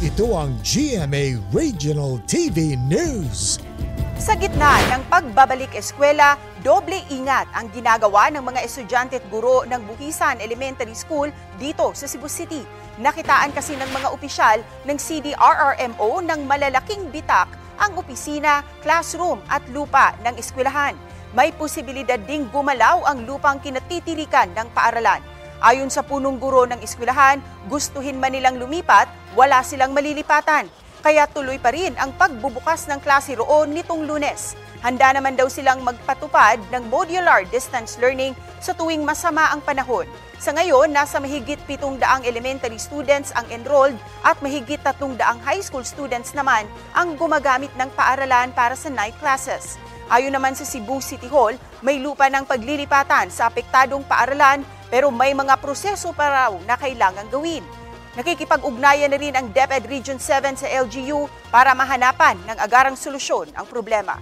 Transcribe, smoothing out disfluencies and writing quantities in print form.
Ito ang GMA Regional TV News. Sa gitna ng pagbabalik eskwela, doble ingat ang ginagawa ng mga estudyante at guro ng Buhisan Elementary School dito sa Cebu City. Nakitaan kasi ng mga opisyal ng CDRRMO ng malalaking bitak ang opisina, classroom at lupa ng eskwelahan. May posibilidad ding gumalaw ang lupang kinatitirikan ng paaralan. Ayon sa punong guro ng eskwelahan, gustuhin man nilang lumipat, wala silang malilipatan. Kaya tuloy pa rin ang pagbubukas ng klase roon nitong Lunes. Handa naman daw silang magpatupad ng modular distance learning sa tuwing masama ang panahon. Sa ngayon, nasa mahigit 700 elementary students ang enrolled at mahigit 300 high school students naman ang gumagamit ng paaralan para sa night classes. Ayon naman sa Cebu City Hall, may lupa ng paglilipatan sa apektadong paaralan pero may mga proseso pa raw na kailangang gawin. Nakikipag-ugnayan na rin ang DepEd Region 7 sa LGU para mahanapan ng agarang solusyon ang problema.